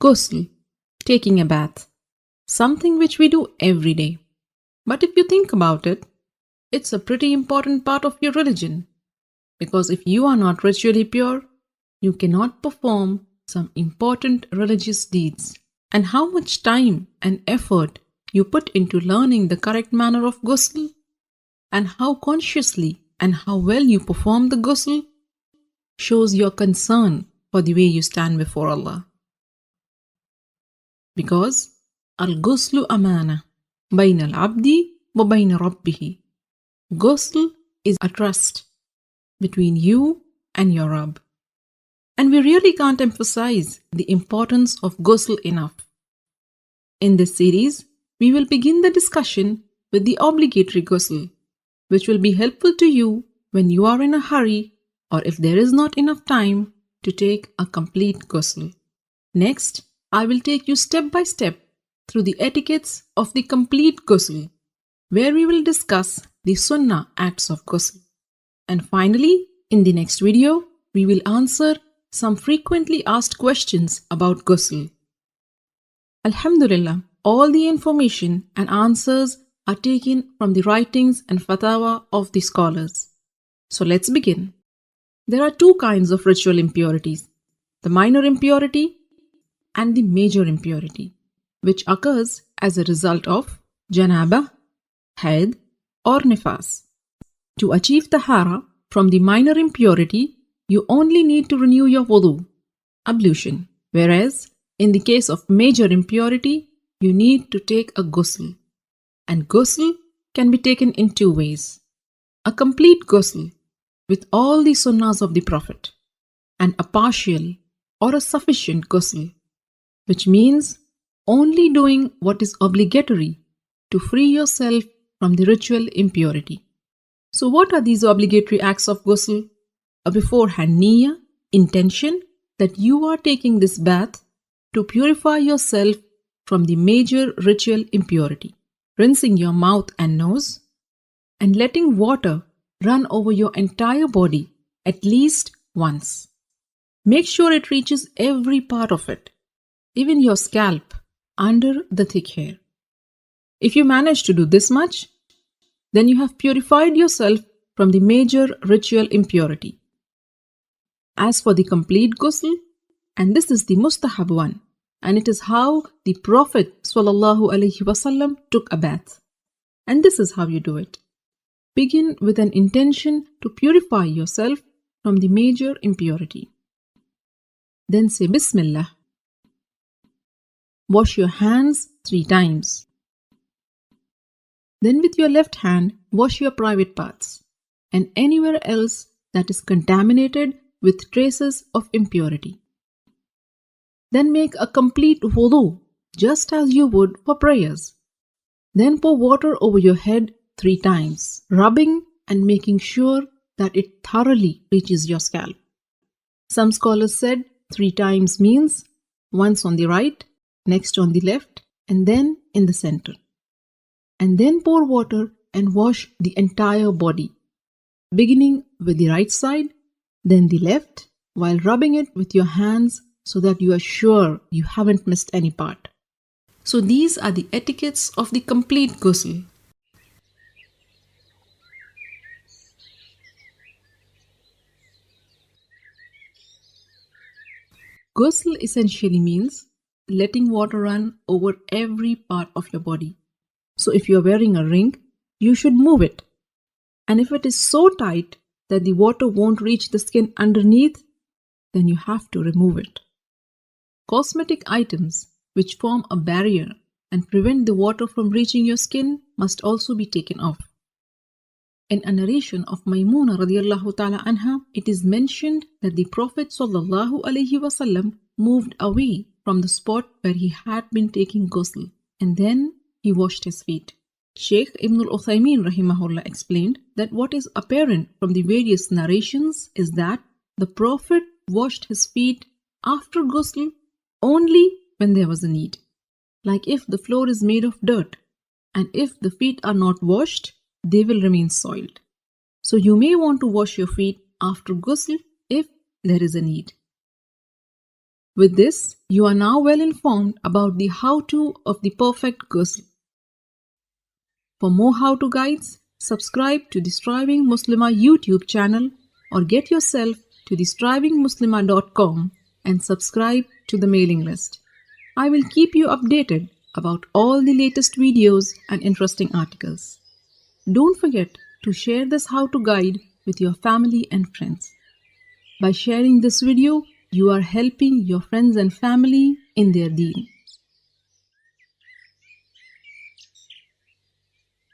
Ghusl, taking a bath, something which we do every day. But if you think about it, it's a pretty important part of your religion. Because if you are not ritually pure, you cannot perform some important religious deeds. And how much time and effort you put into learning the correct manner of ghusl, and how consciously and how well you perform the ghusl, shows your concern for the way you stand before Allah. Because al-ghuslu amana bayna al-abdi wa bayna rabbihi. Ghusl is a trust between you and your Rabb. And we really can't emphasize the importance of ghusl enough. In this series, we will begin the discussion with the obligatory ghusl, which will be helpful to you when you are in a hurry or if there is not enough time to take a complete ghusl. Next, I will take you step by step through the etiquettes of the complete ghusl, where we will discuss the Sunnah acts of ghusl. And finally, in the next video, we will answer some frequently asked questions about ghusl. Alhamdulillah, all the information and answers are taken from the writings and fatwa of the scholars. So let's begin. There are two kinds of ritual impurities, the minor impurity and the major impurity, which occurs as a result of janabah, haid or nifas. To achieve tahara from the minor impurity, you only need to renew your wudu, ablution, whereas in the case of major impurity, you need to take a ghusl. And ghusl can be taken in two ways. A complete ghusl with all the sunnahs of the Prophet, and a partial or a sufficient ghusl, which means only doing what is obligatory to free yourself from the ritual impurity. So what are these obligatory acts of ghusl? A beforehand niyyah, intention that you are taking this bath to purify yourself from the major ritual impurity. Rinsing your mouth and nose, and letting water run over your entire body at least once. Make sure it reaches every part of it, even your scalp under the thick hair. If you manage to do this much, then you have purified yourself from the major ritual impurity. As for the complete ghusl, and this is the mustahab one, and it is how the Prophet ﷺ took a bath. And this is how you do it. Begin with an intention to purify yourself from the major impurity. Then say Bismillah. Wash your hands 3 times. Then with your left hand, wash your private parts and anywhere else that is contaminated with traces of impurity. Then make a complete wudu, just as you would for prayers. Then pour water over your head 3 times, rubbing and making sure that it thoroughly reaches your scalp. Some scholars said 3 times means once on the right, next on the left, and then in the center. And then pour water and wash the entire body, beginning with the right side, then the left, while rubbing it with your hands so that you are sure you haven't missed any part. So these are the etiquettes of the complete ghusl. Ghusl essentially means letting water run over every part of your body. So if you are wearing a ring, you should move it. And if it is so tight that the water won't reach the skin underneath, then you have to remove it. Cosmetic items which form a barrier and prevent the water from reaching your skin must also be taken off. In a narration of Maymuna radiallahu ta'ala anha, it is mentioned that the Prophet sallallahu alaihi wasallam moved away from the spot where he had been taking ghusl, and then he washed his feet. Shaykh Ibn al-Uthaymeen rahimahullah explained that what is apparent from the various narrations is that the Prophet washed his feet after ghusl only when there was a need. Like if the floor is made of dirt, and if the feet are not washed, they will remain soiled. So you may want to wash your feet after ghusl if there is a need. With this, you are now well informed about the how-to of the perfect ghusl. For more how-to guides, subscribe to the Striving Muslimah YouTube channel or get yourself to TheStrivingMuslimah.com and subscribe to the mailing list. I will keep you updated about all the latest videos and interesting articles. Don't forget to share this how-to guide with your family and friends. By sharing this video, you are helping your friends and family in their deen.